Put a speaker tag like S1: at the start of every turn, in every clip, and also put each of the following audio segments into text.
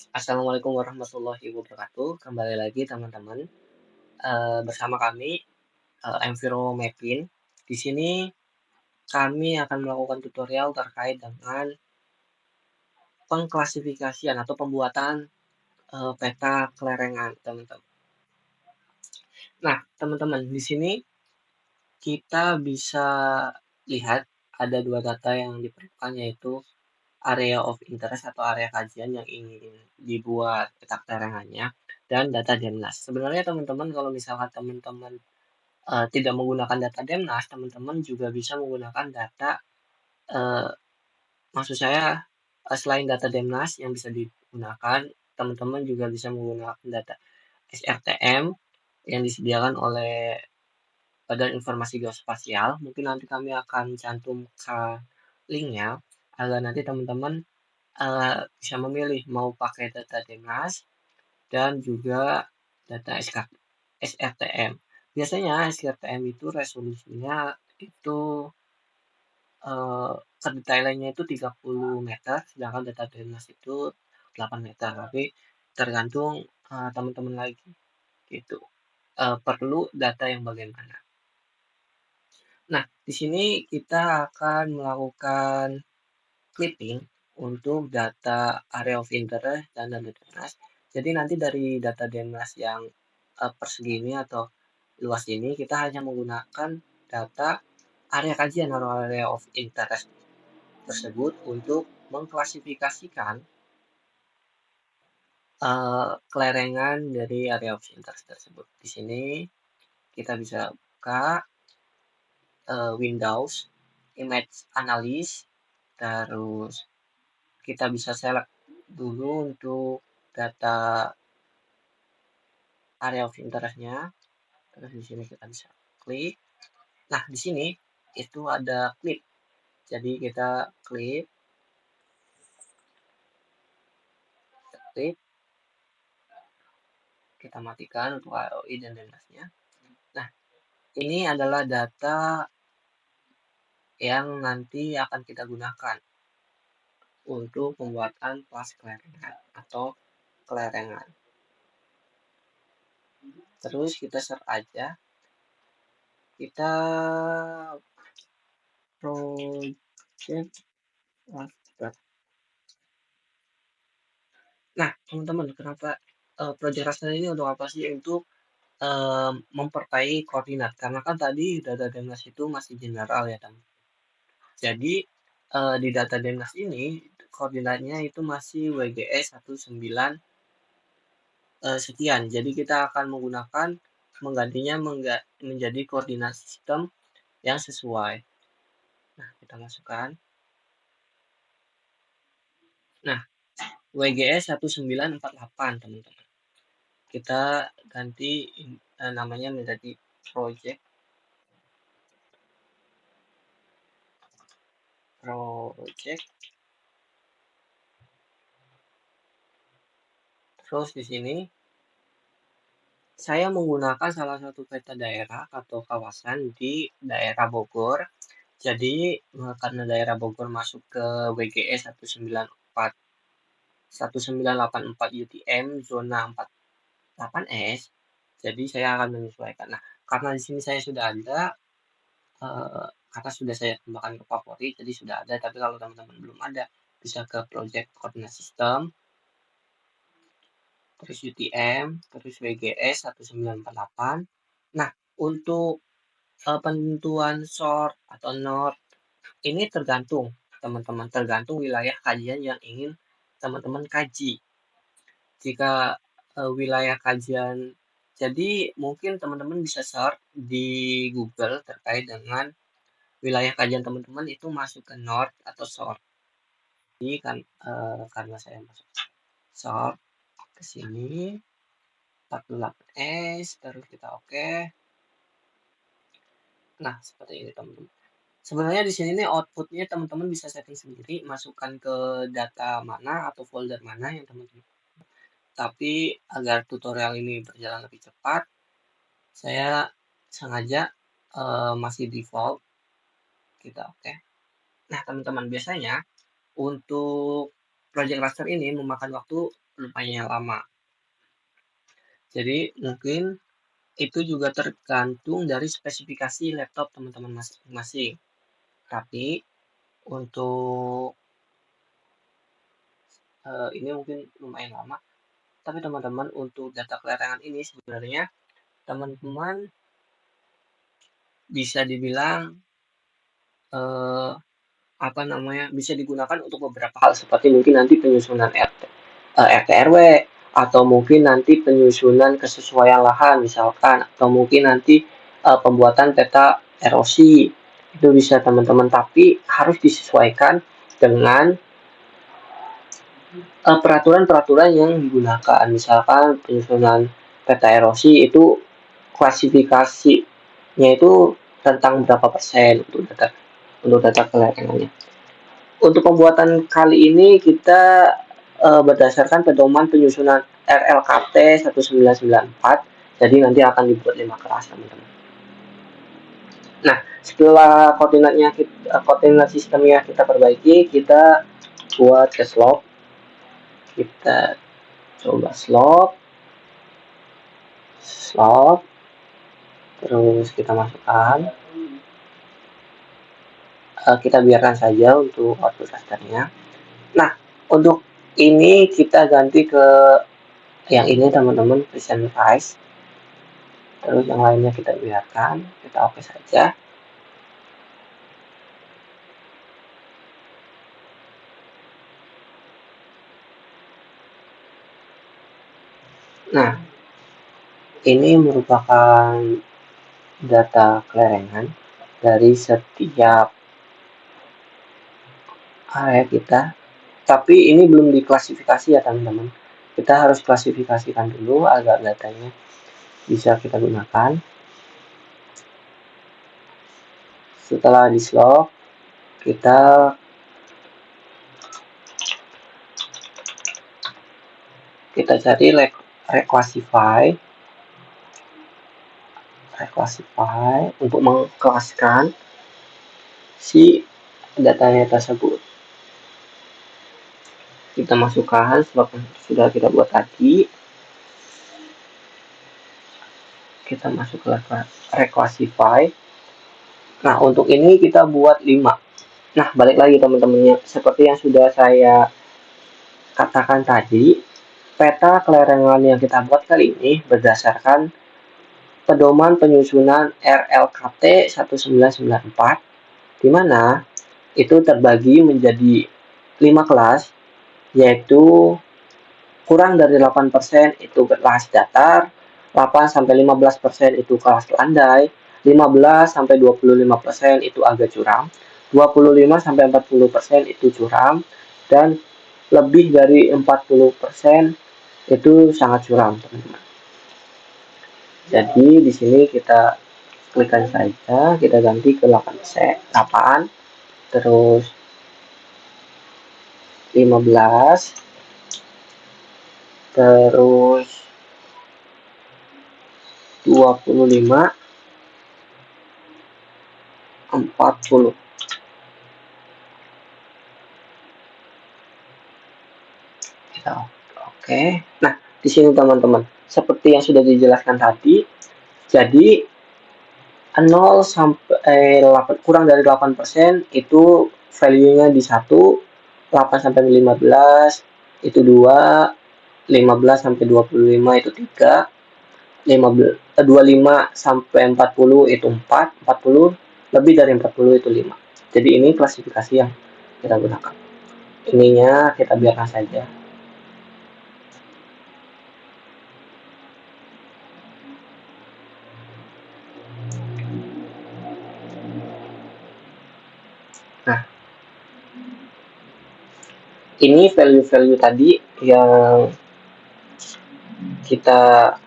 S1: Assalamualaikum warahmatullahi wabarakatuh. Kembali lagi teman-teman, bersama kami, Enviro Mapping. Di sini kami akan melakukan tutorial terkait dengan pengklasifikasian atau pembuatan, peta kelerengan, teman-teman. Nah, teman-teman, di sini kita bisa lihat ada dua data yang diperlukan, yaitu area of interest atau area kajian yang ingin dibuat peta kelerengannya, dan data DEMNAS. Sebenarnya teman-teman, kalau misalkan teman-teman tidak menggunakan data DEMNAS, teman-teman juga bisa menggunakan data, uh, maksud saya selain data DEMNAS yang bisa digunakan, teman-teman juga bisa menggunakan data SRTM yang disediakan oleh Badan Informasi Geospasial. Mungkin nanti kami akan cantumkan linknya agar nanti teman-teman bisa memilih mau pakai data DEMNAS dan juga data SRTM. Biasanya SRTM itu resolusinya itu kedetailannya itu 30 meter, sedangkan data DNAS itu 8 meter. Tapi tergantung teman-teman lagi gitu. Perlu data yang bagaimana. Nah, di sini kita akan melakukan clipping untuk data area of interest dan data DNAS. Jadi nanti dari data DNAS yang persegi ini atau luas ini kita hanya menggunakan data area kajian atau area of interest tersebut untuk mengklasifikasikan kelerengan dari area of interest tersebut. Di sini kita bisa buka Windows Image Analysis, terus kita bisa select dulu untuk data area of interest-nya. Terus di sini kita bisa klik. Nah, di sini itu ada klik. Jadi kita klik, kita matikan untuk AOI dan DNAS-nya. Nah, ini adalah data yang nanti akan kita gunakan untuk pembuatan kelas kelerengan atau kelerengan. Terus kita search aja, kita project. Nah, teman-teman, kenapa project raster ini untuk apa sih? Untuk memperkaya koordinat, karena kan tadi data DEMNAS itu masih general ya, teman. Jadi di data DEMNAS ini koordinatnya itu masih WGS 19 sekian. Jadi kita akan menggantinya menjadi koordinat sistem yang sesuai. Nah, kita masukkan. Nah, WGS 1948, teman-teman. Kita ganti namanya menjadi project terus di sini saya menggunakan salah satu peta daerah atau kawasan di daerah Bogor. Jadi karena daerah Bogor masuk ke WGS 1984 UTM zona 48S, jadi saya akan menyesuaikan. Nah, karena di sini saya sudah ada, karena sudah saya tambahkan ke favorit, jadi sudah ada. Tapi kalau teman-teman belum ada, bisa ke project coordinate system, terus UTM, terus WGS 1948. Nah, untuk penentuan sort atau node ini tergantung teman-teman, tergantung wilayah kajian yang ingin teman-teman kaji. Jika wilayah kajian, jadi mungkin teman-teman bisa search di Google terkait dengan wilayah kajian teman-teman itu masuk ke North atau South. Jadi kan karena saya masuk South ke sini 48S, terus kita oke. Nah, seperti ini teman-teman. Sebenarnya di sini nih outputnya teman-teman bisa setting sendiri, masukkan ke data mana atau folder mana yang teman-teman. Tapi agar tutorial ini berjalan lebih cepat, saya sengaja masih default. Kita oke. Nah, teman-teman, biasanya untuk project raster ini memakan waktu lumayan lama. Jadi mungkin itu juga tergantung dari spesifikasi laptop teman-teman masing-masing. Tapi untuk ini mungkin lumayan lama. Tapi teman-teman untuk data kelarangan ini sebenarnya teman-teman bisa dibilang bisa digunakan untuk beberapa hal seperti mungkin nanti penyusunan RT RW atau mungkin nanti penyusunan kesesuaian lahan misalkan atau mungkin nanti pembuatan peta erosi itu bisa teman-teman, tapi harus disesuaikan dengan peraturan-peraturan yang digunakan. Misalkan penyusunan peta erosi itu klasifikasinya itu tentang berapa persen untuk data kelayakannya. Untuk pembuatan kali ini kita berdasarkan pedoman penyusunan RLKT 1994. Jadi nanti akan dibuat 5 kelas teman-teman. Nah, setelah koordinat sistemnya kita perbaiki, kita buat ke slope. Kita coba slope, terus kita masukkan. Kita biarkan saja untuk output rasternya. Nah, untuk ini kita ganti ke yang ini teman-teman, present price. Terus yang lainnya kita biarkan, kita oke saja. Nah, ini merupakan data kelarangan dari setiap area kita. Tapi ini belum diklasifikasi ya teman-teman. Kita harus klasifikasikan dulu agar datanya bisa kita gunakan. Setelah di slope, kita cari reclassify untuk mengkelaskan si datanya tersebut. Kita masukkan sebab sudah kita buat tadi. Kita masuk ke reclassify. Nah, untuk ini kita buat 5. Nah, balik lagi teman-temannya, seperti yang sudah saya katakan tadi, peta kelarangan yang kita buat kali ini berdasarkan pedoman penyusunan RLKT 1994, di mana itu terbagi menjadi 5 kelas, yaitu kurang dari 8% itu kelas datar, 8-15% itu kelas landai, 15-25% itu agak curam, 25-40% itu curam, dan lebih dari 40% itu sangat curam, teman-teman. Jadi di sini kita klikkan saja, kita ganti ke 8, terus 15, terus 25, 40. Kita oke. Nah, di sini teman-teman, seperti yang sudah dijelaskan tadi, jadi 0 sampai 8, kurang dari 8% itu value-nya di 1, 8-15 itu 2, 15-25 itu 3, 25-40 itu 4, 40 lebih dari 40 itu 5. Jadi ini klasifikasi yang kita gunakan. Ininya kita biarkan saja. Nah, ini value-value tadi yang kita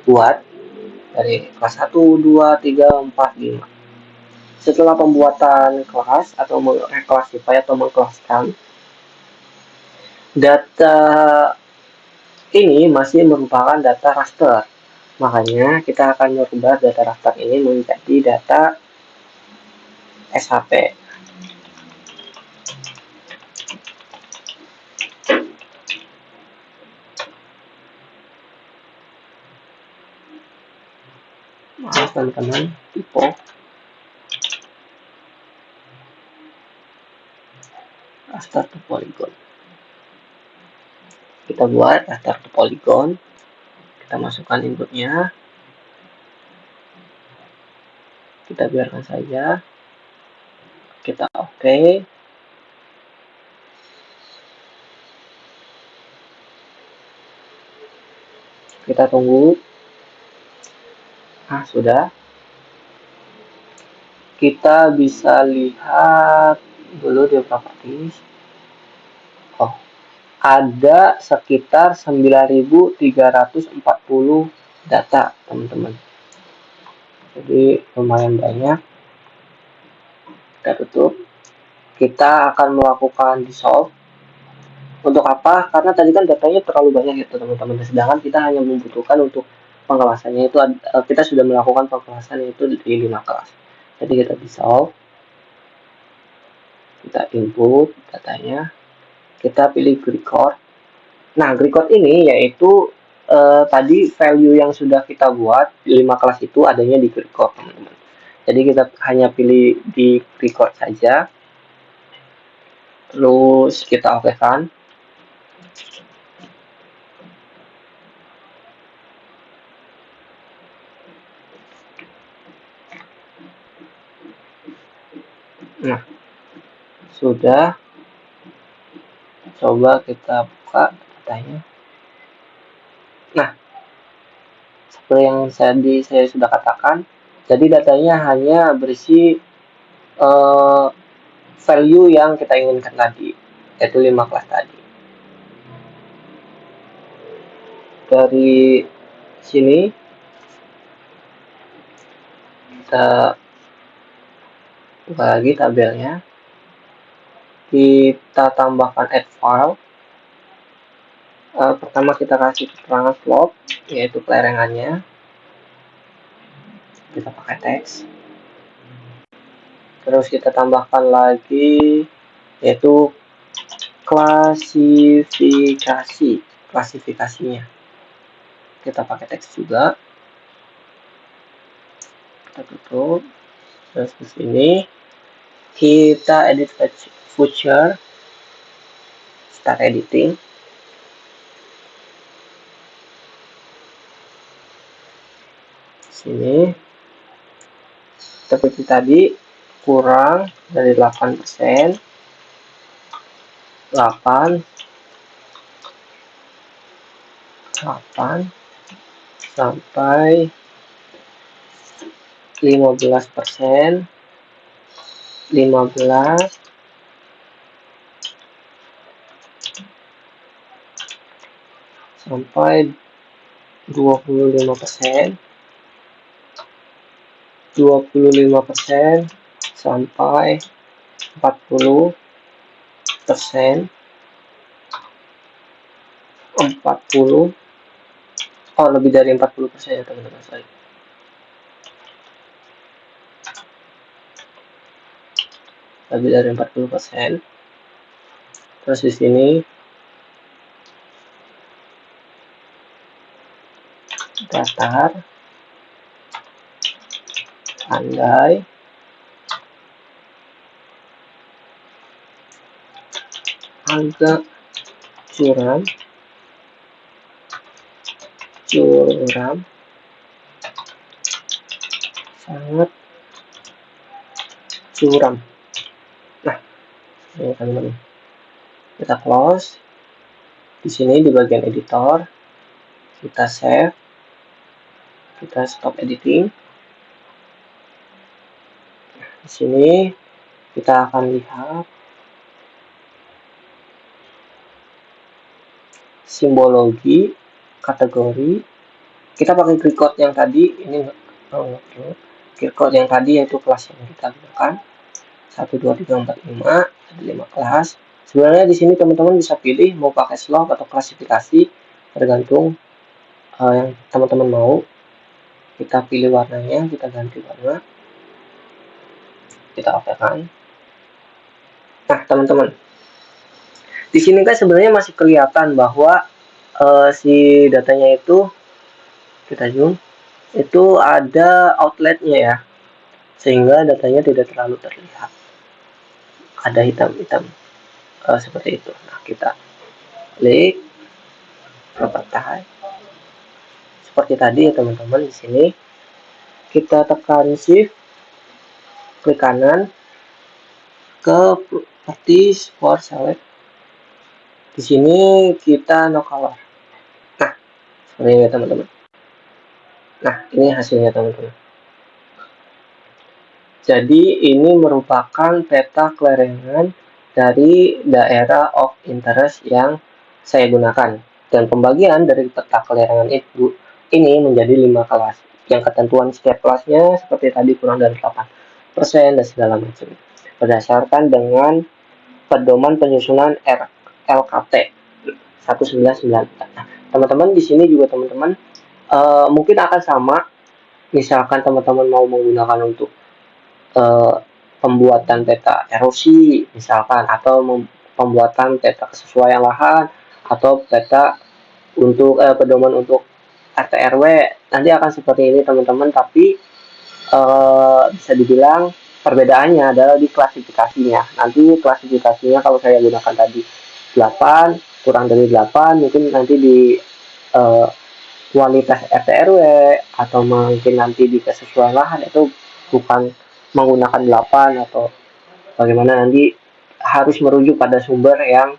S1: buat dari kelas 1, 2, 3, 4, 5. Setelah pembuatan kelas atau mengclassify atau mengkelaskan, data ini masih merupakan data raster. Makanya kita akan merubah data raster ini menjadi data SHP. teman-teman, typo. Raster to polygon. Kita buat raster to polygon. Kita masukkan inputnya. Kita biarkan saja. Kita oke. Kita tunggu. Nah, sudah. Kita bisa lihat dulu di properties. Oh, ada sekitar 9.340 data, teman-teman. Jadi lumayan banyak. Kita tutup. Kita akan melakukan dissolve. Untuk apa? Karena tadi kan datanya terlalu banyak itu, teman-teman. Sedangkan kita hanya membutuhkan untuk pengelasannya itu, kita sudah melakukan pengelasan itu di 5 kelas. Jadi kita dissolve. Kita input datanya. Kita pilih record. Nah, record ini yaitu tadi value yang sudah kita buat di 5 kelas itu adanya di record, teman-teman. Jadi kita hanya pilih di record saja. Terus kita okekan. Nah, sudah. Coba kita buka datanya. Nah, seperti yang saya sudah katakan, jadi datanya hanya berisi value yang kita inginkan tadi, yaitu 5 kelas tadi. Dari sini kita buka lagi tabelnya. Kita tambahkan add file. Pertama kita kasih keterangan slope, yaitu kelerengannya. Kita pakai teks. Terus kita tambahkan lagi yaitu klasifikasinya. Kita pakai teks juga. Kita tutup. Terus di sini kita edit feature, start editing. Sini seperti tadi, kurang dari 8%, 8 sampai 15%, 15 sampai 25%, 25% sampai 40%, 40, lebih dari 40% ya teman-teman, sorry. Lebih dari 40%. Terus di sini datar, andai, agak curam, sangat curam. Nah, ini teman-teman. Kita close. Di sini di bagian editor, kita save. Kita stop editing. Di sini kita akan lihat simbologi, kategori. Kita pakai record yang tadi, ini record yang tadi yaitu kelas yang kita gunakan. 1, 2, 3, 4, 5, ada 5 kelas. Sebenarnya di sini teman-teman bisa pilih mau pakai slope atau klasifikasi, tergantung yang teman-teman mau. Kita pilih warnanya, kita ganti warna, kita okekan. Nah teman-teman, di sini kan sebenarnya masih kelihatan bahwa si datanya itu, kita zoom, itu ada outletnya ya, sehingga datanya tidak terlalu terlihat. Ada hitam-hitam seperti itu. Nah, kita klik properti seperti tadi ya teman-teman. Di sini kita tekan shift, klik kanan ke properties for select. Di sini kita no color. Nah, seperti ini teman-teman. Nah, ini hasilnya teman-teman. Jadi ini merupakan peta kelerengan dari daerah of interest yang saya gunakan. Dan pembagian dari peta kelerengan itu ini menjadi 5 kelas. Yang ketentuan setiap kelasnya seperti tadi kurang dari 8% dan segala macam. Berdasarkan dengan pedoman penyusunan LKT 1994. Nah, teman-teman di sini juga teman-teman mungkin akan sama. Misalkan teman-teman mau menggunakan untuk pembuatan peta erosi misalkan, atau pembuatan peta kesesuaian lahan, atau peta untuk pedoman untuk RT RW, nanti akan seperti ini teman-teman. Tapi bisa dibilang perbedaannya adalah di klasifikasinya. Nanti klasifikasinya kalau saya gunakan tadi 8 kurang dari 8, mungkin nanti di uh, kualitas RT RW atau mungkin nanti di kesesuaian lahan itu bukan menggunakan 8 atau bagaimana, nanti harus merujuk pada sumber yang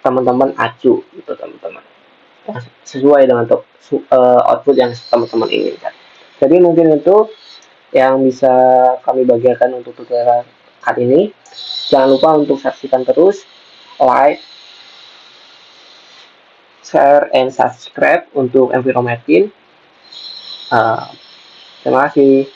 S1: teman-teman acu gitu teman-teman, sesuai dengan output yang teman-teman inginkan. Jadi mungkin itu yang bisa kami bagikan untuk tutorial kali ini. Jangan lupa untuk saksikan terus, like, share, and subscribe untuk Envirometin. Terima kasih.